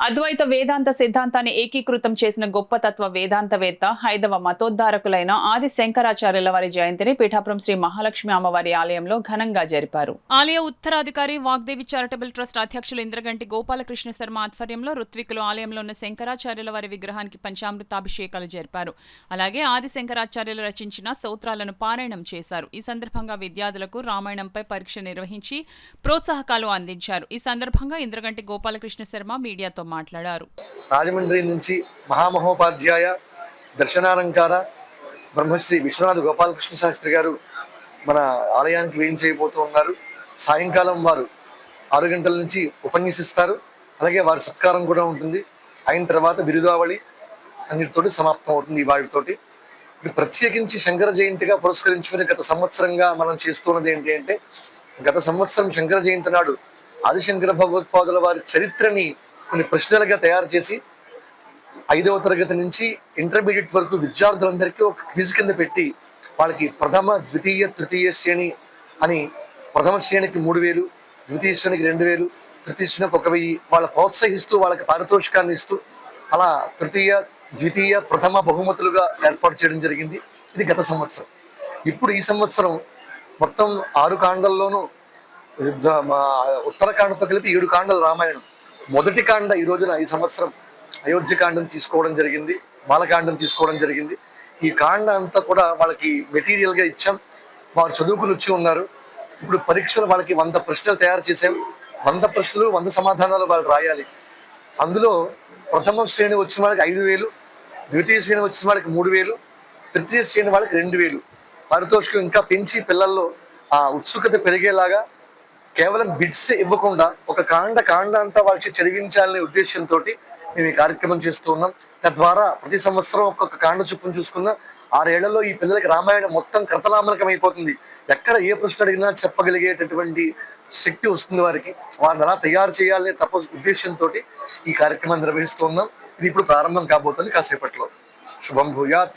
అద్వైత వేదాంత సిద్ధాంతాన్ని ఏకీకృతం చేసిన గొప్ప తత్వ వేదాంతవేత్త హైందవ మతోద్ధారకులైన ఆది శంకరాచార్యుల వారి జయంతిని పీఠాపురం శ్రీ మహాలక్ష్మి అమ్మవారి ఆలయంలో ఘనంగా జరిపారు. ఆలయ ఉత్తరాధికారి వాగ్దేవి చారిటబుల్ ట్రస్ట్ అధ్యక్షులు ఇంద్రగంటి గోపాలకృష్ణ శర్మ ఆధ్వర్యంలో ఋత్వికులు ఆలయంలో ఉన్న శంకరాచార్యుల వారి విగ్రహానికి పంచామృతాభిషేకాలు జరిపారు. అలాగే ఆది శంకరాచార్యులు రచించిన స్తోత్రాలను పారాయణం చేశారు. ఈ సందర్భంగా విద్యార్థులకు రామాయణంపై పరీక్ష నిర్వహించి ప్రోత్సాహకాలు అందించారు. ఈ సందర్భంగా ఇంద్రగంటి గోపాలకృష్ణ శర్మ మీడియాతో మాట్లాడారు. రాజమండ్రి నుంచి మహామహోపాధ్యాయ దర్శనాలంకార బ్రహ్మశ్రీ విశ్వనాథ గోపాలకృష్ణ శాస్త్రి గారు మన ఆలయానికి వేయించేయబోతూ ఉన్నారు. సాయంకాలం వారు 6 గంటల నుంచి ఉపన్యసిస్తారు. అలాగే వారి సత్కారం కూడా ఉంటుంది. అయిన తర్వాత బిరుదావళి అన్నిటితోటి సమాప్తం అవుతుంది. వాటితోటి ప్రత్యేకించి శంకర జయంతిగా పురస్కరించుకుని గత సంవత్సరంగా మనం చేస్తున్నది ఏంటి అంటే, గత సంవత్సరం శంకర జయంతి నాడు ఆదిశంకర భగవత్పాదుల వారి చరిత్రని కొన్ని ప్రశ్నలుగా తయారు చేసి 5వ తరగతి నుంచి ఇంటర్మీడియట్ వరకు విద్యార్థులందరికీ ఒక క్విజ్ కింద పెట్టి వాళ్ళకి ప్రథమ ద్వితీయ తృతీయ శ్రేణి అని ప్రథమ శ్రేణికి 3000, ద్వితీయ శ్రేణికి 2000, తృతీయ శ్రేణికి 1000 వాళ్ళ ప్రోత్సహిస్తూ వాళ్ళకి పారితోషికాన్ని ఇస్తూ అలా తృతీయ ద్వితీయ ప్రథమ బహుమతులుగా ఏర్పాటు చేయడం జరిగింది. ఇది గత సంవత్సరం. ఇప్పుడు ఈ సంవత్సరం మొత్తం 6 కాండల్లోనూ ఉత్తరకాండతో కలిపి 7 కాండలు రామాయణం. మొదటి కాండ ఈ సంవత్సరం అయోధ్యకాండం తీసుకోవడం జరిగింది, బాలకాండం తీసుకోవడం జరిగింది. ఈ కాండ అంతా కూడా వాళ్ళకి మెటీరియల్గా ఇచ్చాం. వారు చదువుకుని వచ్చి ఉన్నారు. ఇప్పుడు పరీక్షలు వాళ్ళకి 100 ప్రశ్నలు తయారు చేసాం. 100 ప్రశ్నలు 100 సమాధానాలు వాళ్ళు రాయాలి. అందులో ప్రథమ శ్రేణి వచ్చిన వాళ్ళకి 5000, ద్వితీయ శ్రేణి వచ్చిన వాళ్ళకి 3000, తృతీయ శ్రేణి వాళ్ళకి 2000 పారితోషికం ఇంకా పెంచి పిల్లల్లో ఆ ఉత్సుకత పెరిగేలాగా కేవలం బిట్స్ ఇవ్వకుండా ఒక కాండ అంతా వాళ్ళకి చదివించాలనే ఉద్దేశంతో మేము ఈ కార్యక్రమం చేస్తున్నాం. తద్వారా ప్రతి సంవత్సరం ఒక్కొక్క కాండ చొప్పున చూసుకున్న 6 ఏళ్లలో ఈ పిల్లలకి రామాయణం మొత్తం కర్తలామలకం అయిపోతుంది. ఎక్కడ ఏ ప్రశ్న అడిగినా చెప్పగలిగేటటువంటి శక్తి వస్తుంది వారికి. వారిని అలా తయారు చేయాలనే ఉద్దేశంతో ఈ కార్యక్రమాన్ని నిర్వహిస్తున్నాం. ఇది ఇప్పుడు ప్రారంభం కాబోతుంది కాసేపట్లో. శుభం భూయాత్.